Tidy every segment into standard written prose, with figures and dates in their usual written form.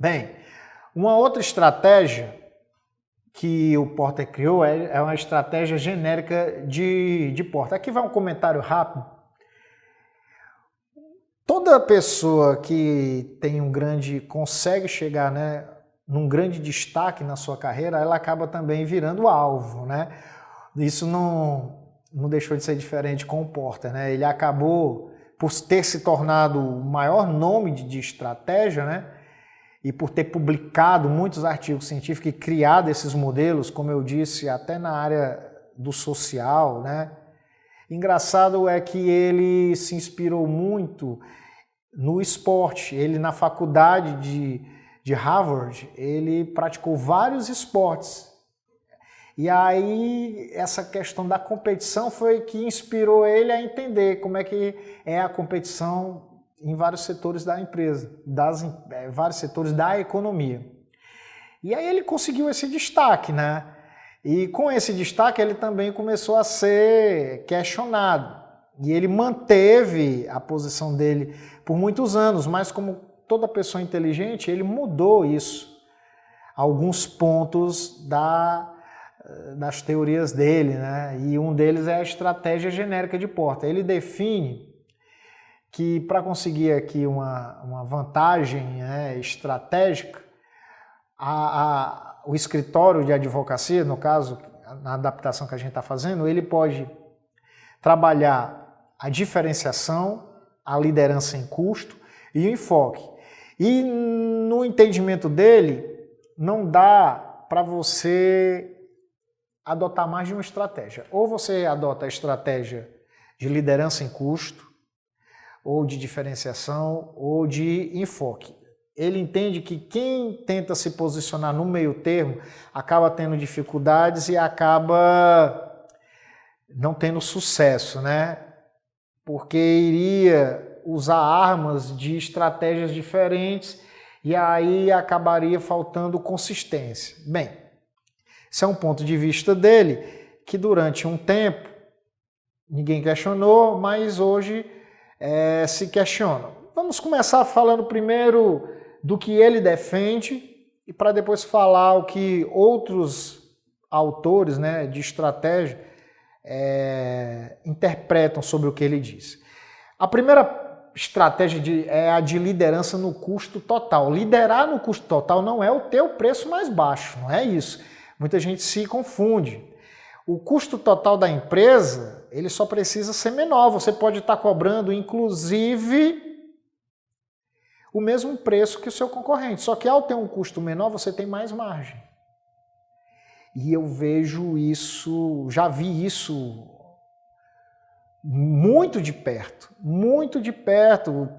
Bem, uma outra estratégia que o Porter criou é uma estratégia genérica de Porter. Aqui vai um comentário rápido. Toda pessoa que tem consegue chegar, né, num grande destaque na sua carreira, ela acaba também virando alvo, né? Isso não deixou de ser diferente com o Porter, né? Ele acabou, por ter se tornado o maior nome de estratégia, né? E por ter publicado muitos artigos científicos e criado esses modelos, como eu disse, até na área do social, né? Engraçado é que ele se inspirou muito no esporte. Ele, na faculdade de Harvard, ele praticou vários esportes. E aí essa questão da competição foi que inspirou ele a entender como é que é a competição em vários setores da empresa, vários setores da economia. E aí ele conseguiu esse destaque, né? E com esse destaque ele também começou a ser questionado. E ele manteve a posição dele por muitos anos, mas como toda pessoa inteligente, ele mudou isso. Alguns pontos das teorias dele, né? E um deles é a estratégia genérica de Porter. Ele define que para conseguir aqui uma vantagem, né, estratégica, o escritório de advocacia, no caso, na adaptação que a gente está fazendo, ele pode trabalhar a diferenciação, a liderança em custo e o enfoque. E no entendimento dele, não dá para você adotar mais de uma estratégia. Ou você adota a estratégia de liderança em custo, ou de diferenciação, ou de enfoque. Ele entende que quem tenta se posicionar no meio termo acaba tendo dificuldades e acaba não tendo sucesso, né? Porque iria usar armas de estratégias diferentes e aí acabaria faltando consistência. Bem, esse é um ponto de vista dele que durante um tempo ninguém questionou, mas hoje se questiona. Vamos começar falando primeiro do que ele defende e para depois falar o que outros autores, né, de estratégia interpretam sobre o que ele diz. A primeira estratégia é a de liderança no custo total. Liderar no custo total não é o teu preço mais baixo, não é isso. Muita gente se confunde. O custo total da empresa, ele só precisa ser menor. Você pode estar cobrando, inclusive, o mesmo preço que o seu concorrente. Só que ao ter um custo menor, você tem mais margem. E eu vejo isso, já vi isso muito de perto,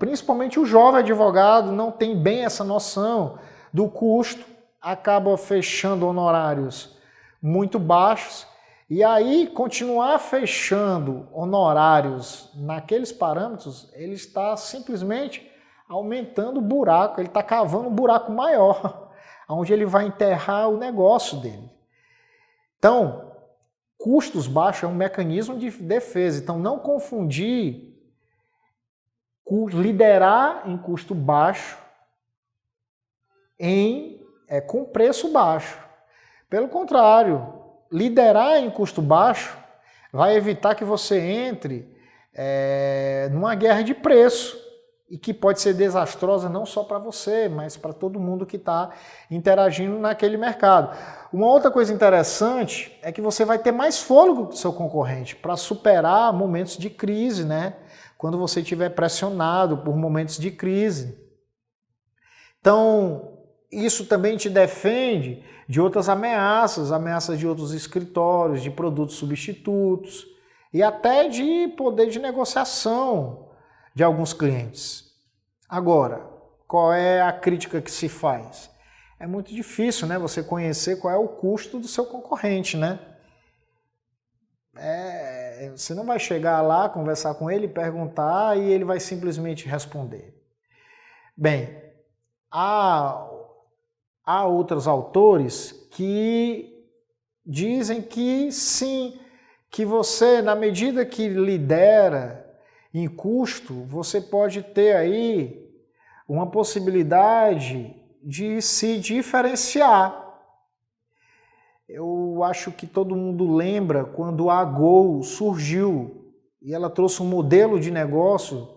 principalmente o jovem advogado não tem bem essa noção do custo, acaba fechando honorários muito baixos e aí continuar fechando honorários naqueles parâmetros, ele está simplesmente aumentando o buraco, ele está cavando um buraco maior, onde ele vai enterrar o negócio dele. Então, custos baixos é um mecanismo de defesa, então não confundir liderar em custo baixo com preço baixo. Pelo contrário, liderar em custo baixo vai evitar que você entre numa guerra de preço e que pode ser desastrosa não só para você, mas para todo mundo que está interagindo naquele mercado. Uma outra coisa interessante é que você vai ter mais fôlego que o seu concorrente para superar momentos de crise, né? Quando você estiver pressionado por momentos de crise. Então, isso também te defende de outras ameaças de outros escritórios, de produtos substitutos e até de poder de negociação de alguns clientes. Agora, qual é a crítica que se faz? É muito difícil, né, você conhecer qual é o custo do seu concorrente, né? Você não vai chegar lá, conversar com ele, perguntar e ele vai simplesmente responder. Bem, há outros autores que dizem que sim, que você, na medida que lidera em custo, você pode ter aí uma possibilidade de se diferenciar. Eu acho que todo mundo lembra quando a Gol surgiu e ela trouxe um modelo de negócio,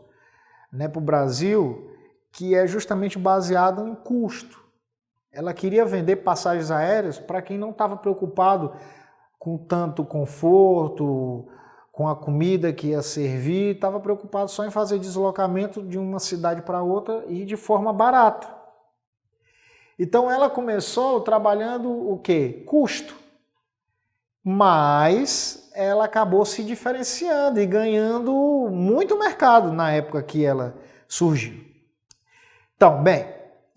né, para o Brasil que é justamente baseado em custo. Ela queria vender passagens aéreas para quem não estava preocupado com tanto conforto, com a comida que ia servir, estava preocupado só em fazer deslocamento de uma cidade para outra e de forma barata. Então ela começou trabalhando o quê? Custo. Mas ela acabou se diferenciando e ganhando muito mercado na época que ela surgiu. Então, bem,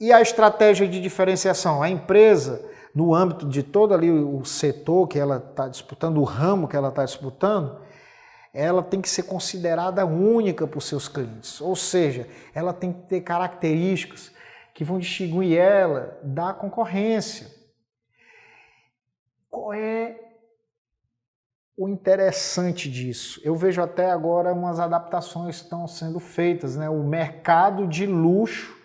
e a estratégia de diferenciação? A empresa, no âmbito de todo ali o setor que ela está disputando, o ramo que ela está disputando, ela tem que ser considerada única para os seus clientes. Ou seja, ela tem que ter características que vão distinguir ela da concorrência. Qual é o interessante disso? Eu vejo até agora umas adaptações que estão sendo feitas, né? O mercado de luxo,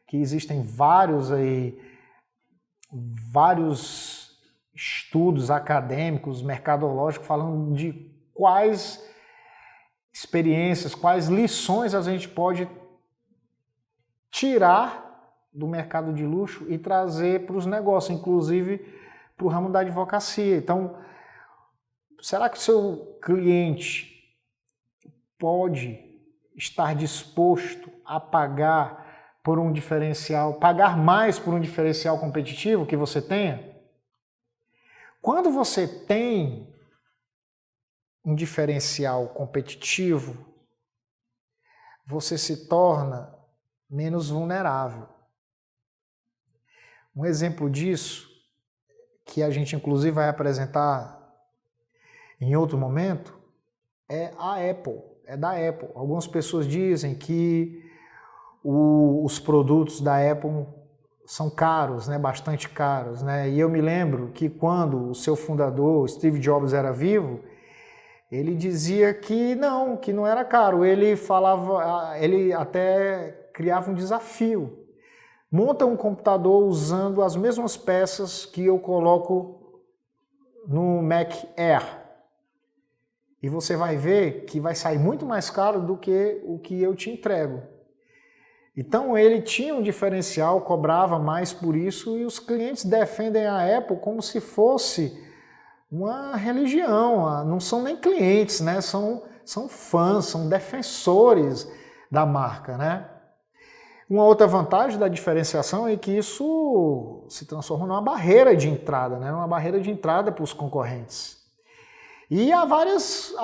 que existem vários estudos acadêmicos, mercadológicos, falando de quais experiências, quais lições a gente pode tirar do mercado de luxo e trazer para os negócios, inclusive para o ramo da advocacia. Então, será que o seu cliente pode estar disposto a pagar por um diferencial, pagar mais por um diferencial competitivo que você tenha? Quando você tem um diferencial competitivo, você se torna menos vulnerável. Um exemplo disso, que a gente inclusive vai apresentar em outro momento, é a Apple, é da Apple. Algumas pessoas dizem que os produtos da Apple são caros, né, bastante caros, né? E eu me lembro que quando o seu fundador, Steve Jobs, era vivo, ele dizia que não era caro. Ele falava, ele até criava um desafio. Monta um computador usando as mesmas peças que eu coloco no Mac Air. E você vai ver que vai sair muito mais caro do que o que eu te entrego. Então ele tinha um diferencial, cobrava mais por isso, e os clientes defendem a Apple como se fosse uma religião. Não são nem clientes, né? São fãs, são defensores da marca, né? Uma outra vantagem da diferenciação é que isso se transforma numa barreira de entrada, né? Uma barreira de entrada para os concorrentes. E há várias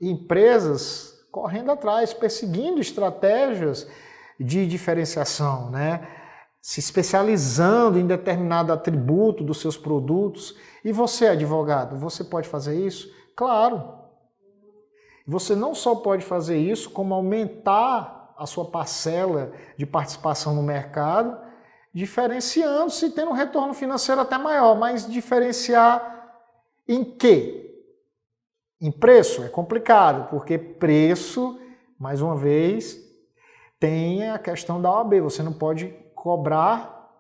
empresas correndo atrás, perseguindo estratégias de diferenciação, né? Se especializando em determinado atributo dos seus produtos. E você, advogado, você pode fazer isso? Claro. Você não só pode fazer isso, como aumentar a sua parcela de participação no mercado, diferenciando-se e tendo um retorno financeiro até maior. Mas diferenciar em quê? Em preço é complicado, porque preço, mais uma vez, tem a questão da OAB. Você não pode cobrar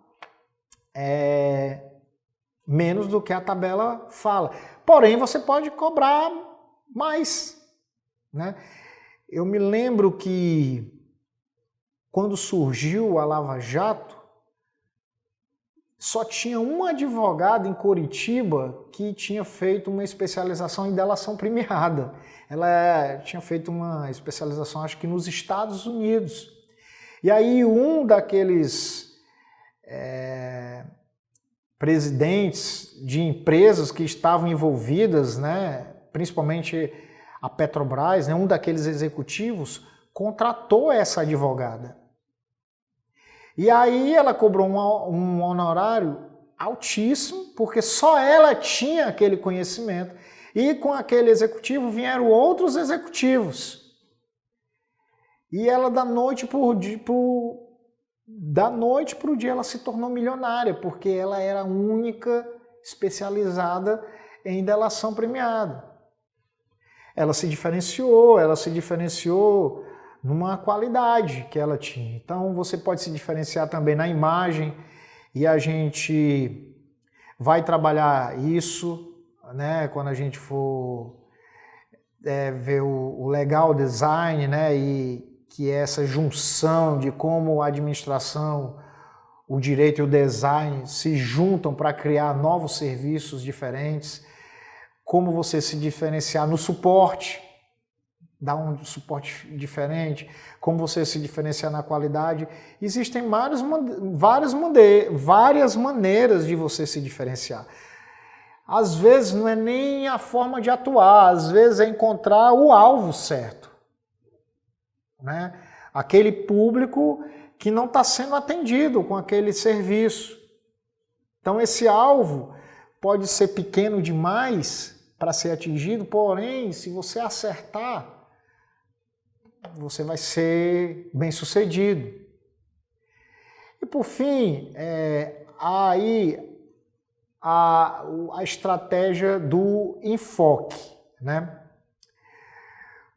menos do que a tabela fala. Porém, você pode cobrar mais, né? Eu me lembro que quando surgiu a Lava Jato, só tinha um advogado em Curitiba que tinha feito uma especialização em delação premiada. Ela tinha feito uma especialização, acho que nos Estados Unidos. E aí um daqueles presidentes de empresas que estavam envolvidas, né, principalmente a Petrobras, né, um daqueles executivos, contratou essa advogada. E aí ela cobrou um honorário altíssimo, porque só ela tinha aquele conhecimento. E com aquele executivo vieram outros executivos. E ela da noite para o dia ela se tornou milionária, porque ela era a única especializada em delação premiada. Ela se diferenciou numa qualidade que ela tinha. Então você pode se diferenciar também na imagem e a gente vai trabalhar isso, né, quando a gente for ver o legal design, né, e que é essa junção de como a administração, o direito e o design se juntam para criar novos serviços diferentes, como você se diferenciar no suporte, dar um suporte diferente, como você se diferenciar na qualidade. Existem várias maneiras de você se diferenciar. Às vezes não é nem a forma de atuar, às vezes é encontrar o alvo certo, né? Aquele público que não está sendo atendido com aquele serviço. Então esse alvo pode ser pequeno demais para ser atingido, porém, se você acertar, você vai ser bem-sucedido. E por fim, aí a estratégia do enfoque, né?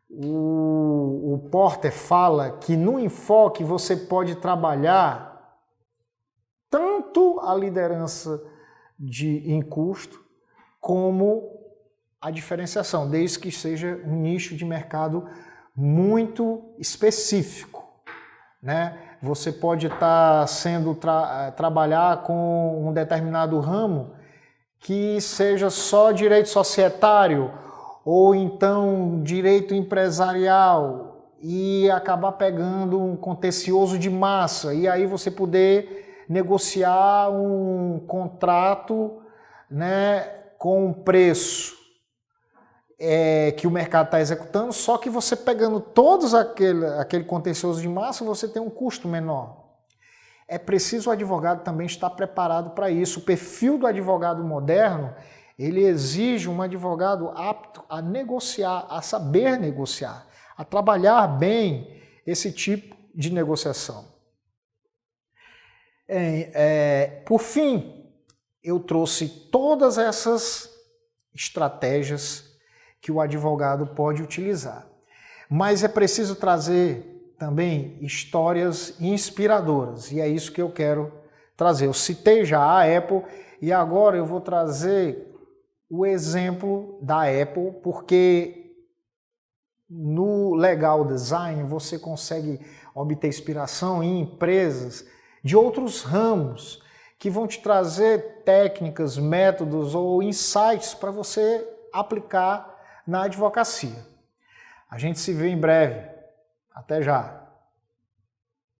O Porter fala que no enfoque você pode trabalhar tanto a liderança em custo como a diferenciação, desde que seja um nicho de mercado muito específico, né? Você pode estar trabalhar com um determinado ramo que seja só direito societário ou então direito empresarial e acabar pegando um contencioso de massa e aí você poder negociar um contrato, né, com um preço que o mercado está executando, só que você pegando todos aquele contencioso de massa, você tem um custo menor. É preciso o advogado também estar preparado para isso. O perfil do advogado moderno, ele exige um advogado apto a negociar, a saber negociar, a trabalhar bem esse tipo de negociação. Por fim, eu trouxe todas essas estratégias que o advogado pode utilizar. Mas é preciso trazer também histórias inspiradoras, e é isso que eu quero trazer. Eu citei já a Apple, e agora eu vou trazer o exemplo da Apple, porque no legal design você consegue obter inspiração em empresas de outros ramos, que vão te trazer técnicas, métodos ou insights para você aplicar na advocacia. A gente se vê em breve. Até já!